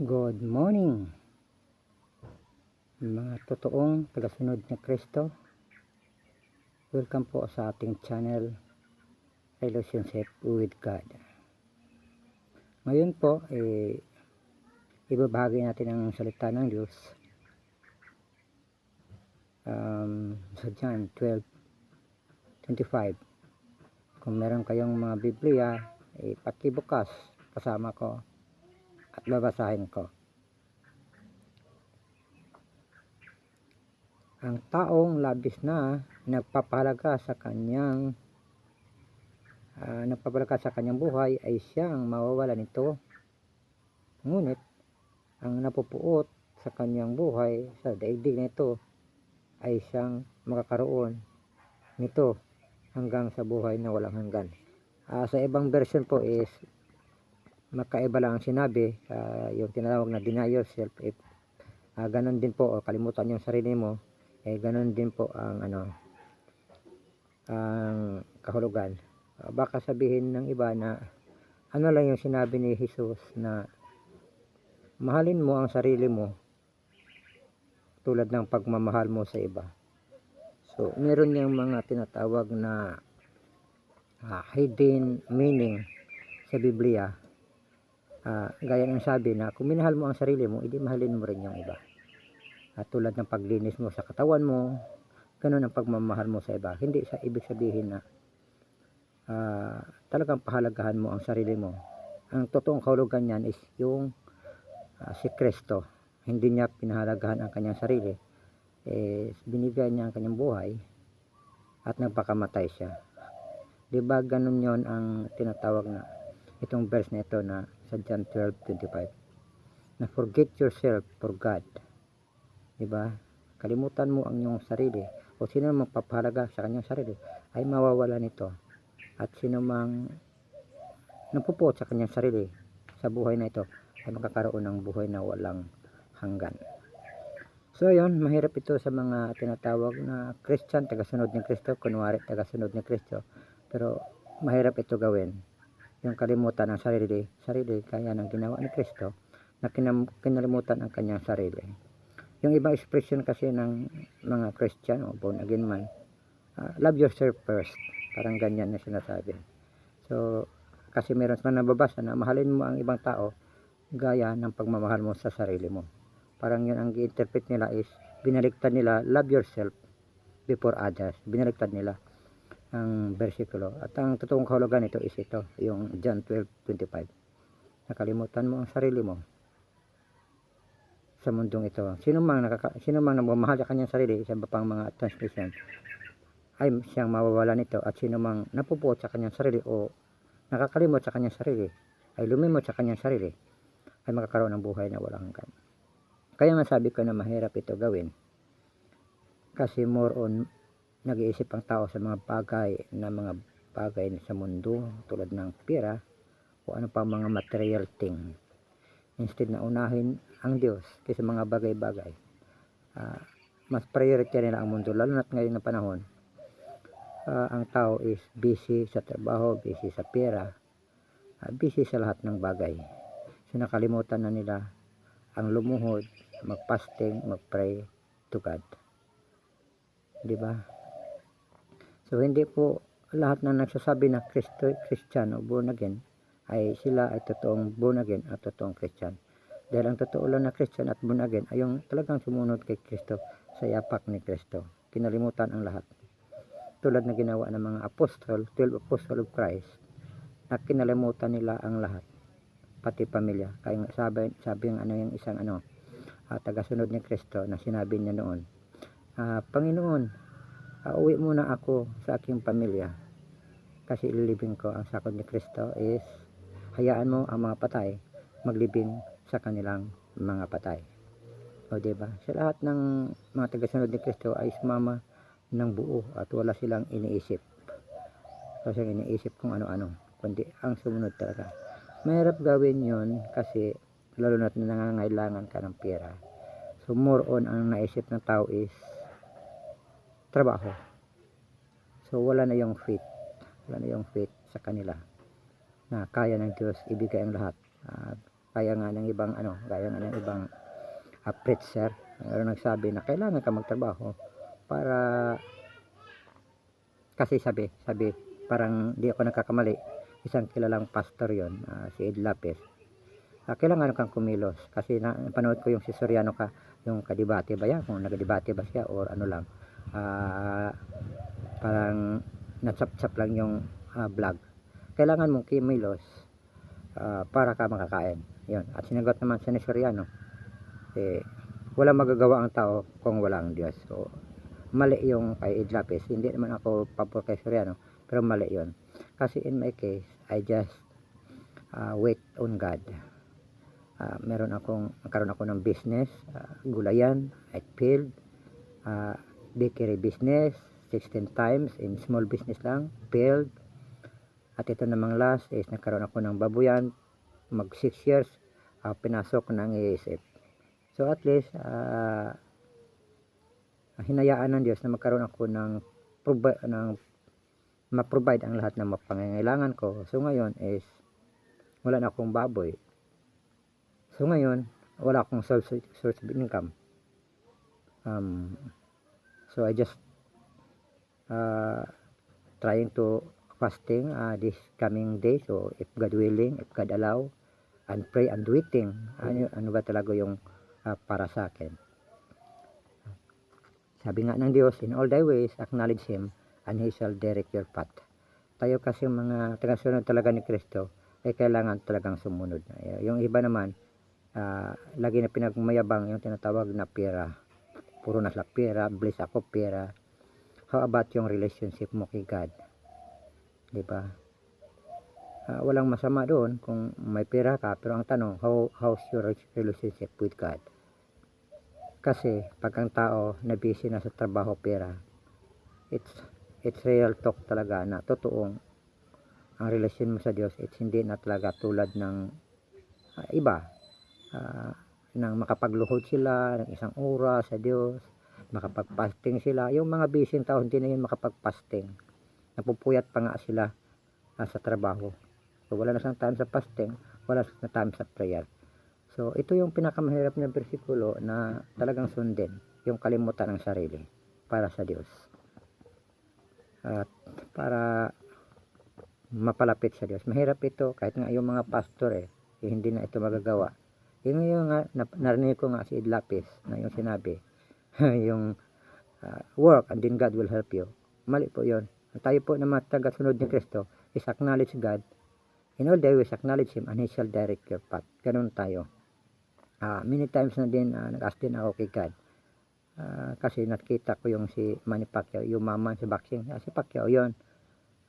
Good morning, mga totoong tagasunod ni Kristo. Welcome po sa ating channel, Relationship with God. Ngayon po, ibabahagi natin ang salita ng Diyos sa John 12:25. Kung meron kayong mga Biblia, pakibukas kasama ko at babasahin ko. Ang taong labis na nagpapahalaga sa kanyang buhay ay siyang mawawala nito. Ngunit ang napupuot sa kanyang buhay sa daigdig na ito ay siyang makakaroon nito hanggang sa buhay na walang hanggan. Sa ibang version po is magkaiba lang ang sinabi, yung tinatawag na deny yourself. Ganon din po, kalimutan yung sarili mo, ganon din po ang ang kahulugan. Baka sabihin ng iba na ano lang yung sinabi ni Jesus na mahalin mo ang sarili mo tulad ng pagmamahal mo sa iba. So meron yung mga tinatawag na hidden meaning sa Biblia. Gaya ng sabi na kung minahal mo ang sarili mo, edi mahalin mo rin yung iba. Tulad ng paglinis mo sa katawan mo, ganun ang pagmamahal mo sa iba. Hindi sa ibig sabihin na talagang pahalagahan mo ang sarili mo. Ang totoong kahulugan niyan is yung si Kristo. Hindi niya pinahalagahan ang kanyang sarili. Binigay niya ang kanyang buhay at nagpakamatay siya. Diba ganun yon ang tinatawag na itong verse na ito na sa John 12:25 na forget yourself for God. Diba? Kalimutan mo ang iyong sarili, o sino mang magpapahalaga sa kanyang sarili ay mawawala nito, at sino mang napupuot sa kanyang sarili sa buhay na ito ay makakaroon ng buhay na walang hanggan. So yun, mahirap ito sa mga tinatawag na Christian, tagasunod ni Kristo, kunwari tagasunod ni Kristo, pero mahirap ito gawin, yung kalimutan ang sarili kaya ng ginawa ni Kristo na kinalimutan ang kanyang sarili. Yung ibang expression kasi ng mga Christian o born again man, love yourself first, parang ganyan na sinasabi. So kasi meron sa nababasa na mahalin mo ang ibang tao gaya ng pagmamahal mo sa sarili mo. Parang yun ang i-interpret nila is binaliktad nila love yourself before others. Binaliktad nila ang versikulo. At ang totoong kahulugan nito is ito, yung John 12:25. Nakalimutan mo ang sarili mo sa mundong ito. Sino mang nagmamahal sa kanyang sarili, sa iba pang mga translation, ay siyang mawawala nito, at sino mang napupuot sa kanyang sarili o nakakalimot sa kanyang sarili, ay lumimot sa kanyang sarili, ay makakaroon ng buhay na walang hanggan. Kaya nga sabi ko na mahirap ito gawin, kasi more on nag-iisip ang tao sa mga bagay sa mundo tulad ng pera o ano pa mga material thing, instead na unahin ang Diyos kaysa mga bagay-bagay. Mas priority nila ang mundo, lalo na't ngayon na panahon ang tao is busy sa trabaho, busy sa pera, busy sa lahat ng bagay. So nakalimutan na nila ang lumuhod, mag-fasting, mag-pray to God. Diba? So hindi po lahat na nagsasabi na Christian o born again ay sila ay totoong born again at totoong Christian. Dahil ang totoo lang na Christian at born again ay yung talagang sumunod kay Kristo sa yapak ni Kristo. Kinalimutan ang lahat. Tulad na ginawa ng mga apostol, 12 apostles of Christ, na kinalimutan nila ang lahat, pati pamilya. Kaya sabi yung isang tagasunod ni Kristo na sinabi niya noon, Panginoon, uwi muna ako sa aking pamilya kasi ililibing ko. Ang sakot ni Kristo is hayaan mo ang mga patay maglibing sa kanilang mga patay. O diba? Sa lahat ng mga tagasunod ni Kristo ay sumama ng buo at wala silang iniisip. Kasi iniisip kung ano-ano, kundi ang sumunod talaga. Mahirap gawin yon kasi lalo na't nangangailangan ka ng pera. So more on ang naisip ng tao is trabaho. So wala na yung faith sa kanila na kaya ng Diyos ibigay ang lahat. Gaya nga ng ibang preacher, nagsabi na kailangan ka magtrabaho para, kasi sabi parang di ako nagkakamali, isang kilalang pastor yon, si Ed Lapis, kailangan kang kumilos kasi napanood ko yung si Soriano yung kadebate ba yan, kung nagadebate ba siya or ano lang, parang natsap-tsap lang yung vlog. Kailangan mong kumilos para ka makakain. Yun. At sinagot naman siya ni Soriano, walang magagawa ang tao kung wala ang Diyos. So, mali yung kay Ed Lapis. Hindi naman ako pabor kay Soriano, pero mali yun. Kasi in my case, I just wait on God. Nagkaroon ako ng business, gulayan, I failed, bakery business, 16 times, in small business lang, failed. At ito namang last is nagkaroon ako ng babuyan, mag 6 years, pinasok ng ASF. So at least, hinayaan ng Diyos na magkaroon ako ng ma-provide ang lahat ng mapangangailangan ko. So ngayon is, wala na akong baboy. So ngayon, wala akong source of income. So I just trying to fasting this coming day. So if God willing, if God allow, and pray and waiting, ano ba talaga yung para sa akin. Sabi nga ng Diyos, in all thy ways acknowledge Him and He shall direct your path. Tayo kasi mga tagasunod talaga ni Kristo ay kailangan talagang sumunod. Yung iba naman, lagi na pinagmayabang yung tinatawag na pera. Puro na sa pera, bless ako pera. How about yung relationship mo kay God? Diba? Walang masama doon kung may pera ka, pero ang tanong, how's your relationship with God? Kasi pag ang tao na busy na sa trabaho, pera, it's real talk talaga na totoong ang relasyon mo sa Diyos, it's hindi na talaga tulad ng iba, nang makapagluhod sila ng isang oras sa Diyos, makapagpasting sila. Yung mga busy tao hindi na yun makapagpasting, napupuyat pa nga sila sa trabaho. So wala na siyang time sa fasting, wala na time sa prayer. So ito yung pinakamahirap na bersikulo na talagang sundin, yung kalimutan ng sarili para sa Diyos, at para mapalapit sa Diyos. Mahirap ito kahit nga yung mga pastor hindi na ito magagawa. Yung nga narinig ko nga si Ed Lapis na yung sinabi yung work and then God will help you. Mali po yun. Tayo po na mga tagasunod ni Kristo is acknowledge God, in all thy ways acknowledge Him and He shall direct your path. Ganun tayo. Many times na din nag-ask din ako kay God, kasi nakita ko yung si Manny Pacquiao, yung mama sa boxing, si Pacquiao yun,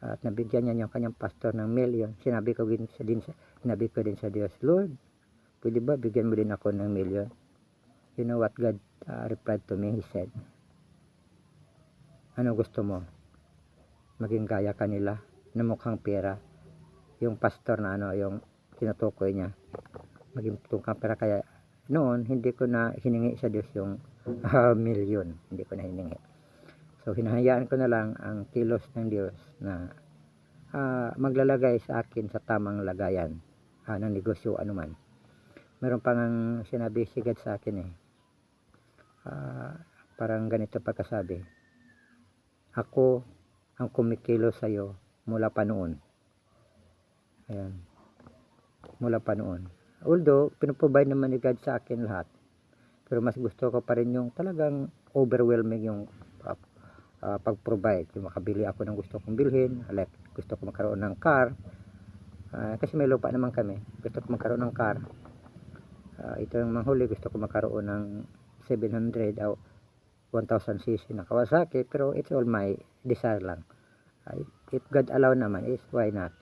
at nabigyan niya yung kanyang pastor ng million. Sinabi ko din sa Diyos, Lord, pwede ba bigyan mo din ako ng million? You know what God replied to me? He said, ano gusto mo? Maging gaya kanila na mukhang pera. Yung pastor na yung tinutukoy niya, maging mukhang pera. Kaya noon hindi ko na hiningi sa Diyos yung million, hindi ko na hiningi. So hinahayaan ko na lang ang kilos ng Diyos na maglalagay sa akin sa tamang lagayan ng negosyo anuman. Meron pang sinabi si God sa akin parang ganito pagkasabi, ako ang kumikilos sa iyo mula pa noon. Ayan, mula pa noon. Although pinuprovide naman ni God sa akin lahat, pero mas gusto ko pa rin yung talagang overwhelming yung pag-provide. Yung makabili ako ng gusto kong bilhin, like gusto ko magkaroon ng car, kasi may lupa naman kami, gusto ko magkaroon ng car. Ito yung manghuli, gusto ko magkaroon ng 700 o 1000cc na Kawasaki, pero it's all my desire lang. If God allow naman is why not,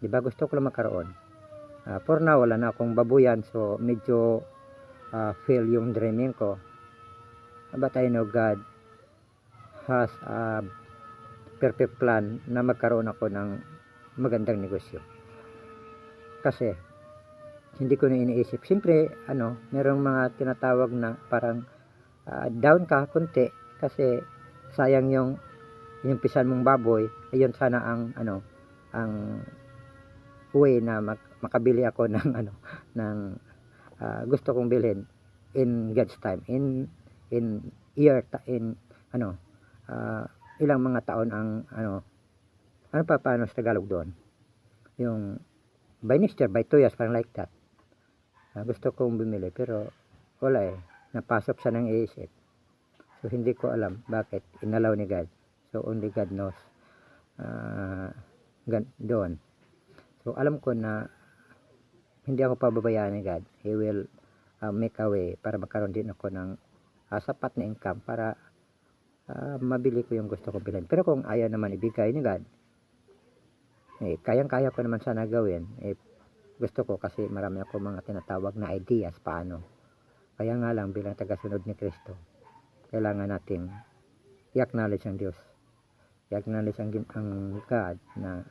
diba? Gusto ko lang magkaroon. For now wala na akong babuyan, so medyo fail yung dreaming ko, but I know God has a perfect plan na magkaroon ako ng magandang negosyo. Kasi hindi ko na iniisip, siyempre merong mga tinatawag na parang down ka konti kasi sayang yung pisan mong baboy. Ayun sana ang way na makabili ako ng ano, ng gusto kong bilhin in God's time, in in ano, ilang mga taon ang ano pa paano sa Tagalog doon, yung by next year, by 2 years, parang like that. Gusto kong bumili pero wala napasok sa ng isip. So hindi ko alam bakit inalaw ni God. So only God knows doon. So alam ko na hindi ako pababayaan ni God. He will make a way para magkaroon din ako ng sapat na income para mabili ko yung gusto kong bilhin. Pero kung ayaw naman ibigay ni God, kayang-kaya ko naman sana gawin. Gusto ko kasi marami ako mga tinatawag na ideas paano. Kaya nga lang bilang tagasunod ni Kristo, kailangan nating i-acknowledge ang Diyos. I-acknowledge ang God na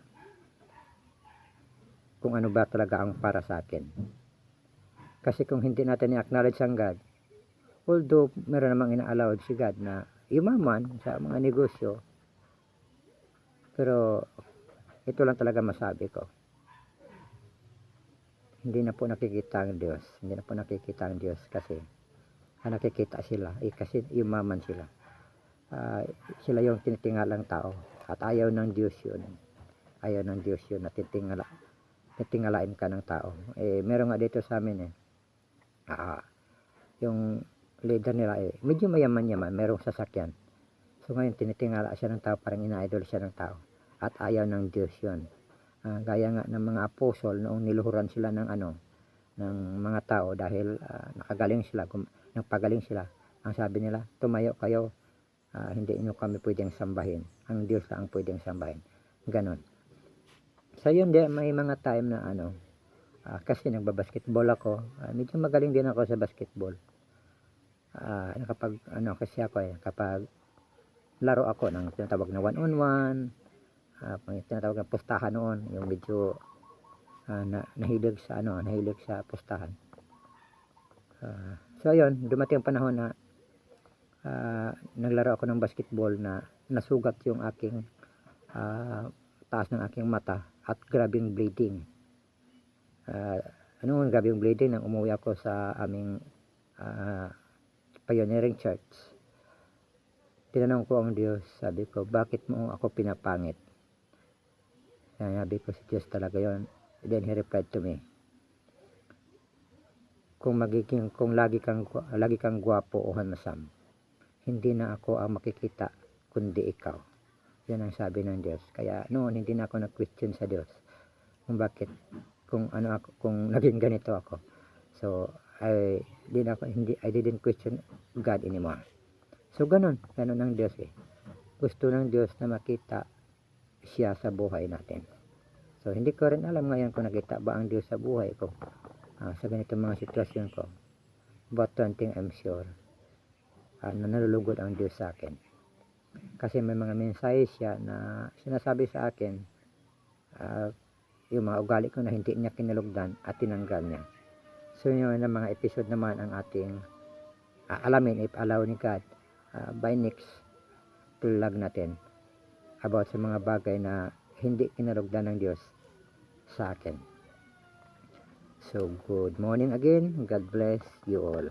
kung ano ba talaga ang para sa akin. Kasi kung hindi natin i-acknowledge ang God, although meron namang ina-allowed si God na yumaman sa mga negosyo, pero ito lang talaga masabi ko. Hindi na po nakikita ang Diyos. Hindi na po nakikita ang Diyos kasi nakikita sila. Kasi yumaman sila. Sila yung tinitingalang tao. At ayaw ng Diyos yun. Ayaw ng Diyos yun na titingalain ka ng tao. Meron nga dito sa amin yung leader nila medyo mayaman-yaman. Merong sasakyan. So ngayon tinitingala siya ng tao. Parang ina-idol siya ng tao. At ayaw ng Diyos yun. Gaya nga ng mga apostol noong niluhuran sila ng ng mga tao dahil nagpagaling sila. Ang sabi nila, tumayo kayo, hindi niyo kami pwedeng sambahin. Ang Diyos lang ang pwedeng sambahin. Ganon. So yun din, may mga time na kasi nagbabasketball ako. Medyo magaling din ako sa basketball. Kasi ako kapag laro ako ng tinatawag na 1-on-1, tinatawag na pustahan noon, yung medyo nahilig sa pustahan. So ayun, dumating ang panahon na naglaro ako ng basketball na nasugat yung aking taas ng aking mata at grabing bleeding. Grabing bleeding nang umuwi ako sa aming pioneering church. Tinanong ko ang Diyos, sabi ko, bakit mo ako pinapangit? Sabi ko, si Diyos talaga yon. Then He replied to me, kung lagi kang gwapo o handsome, hindi na ako ang makikita kundi ikaw. Yan ang sabi ng Diyos. Kaya noon hindi na ako nag-question sa Diyos kung bakit, kung naging ganito ako. So I didn't question God anymore. So ganun ang Diyos Gusto ng Diyos na makita siya sa buhay natin. So hindi ko rin alam ngayon kung nakita ba ang Diyos sa buhay ko sa ganitong mga sitwasyon ko. But one thing I'm sure, na nalulugod ang Diyos sa akin. Kasi may mga mensahe siya na sinasabi sa akin, yung mga ugali ko na hindi niya kinalugdan at tinanggal niya. So yun ang mga episode naman ang ating alamin if allow ni God by next vlog natin about sa mga bagay na hindi kinalugdan ng Diyos sa akin. So good morning again. God bless you all.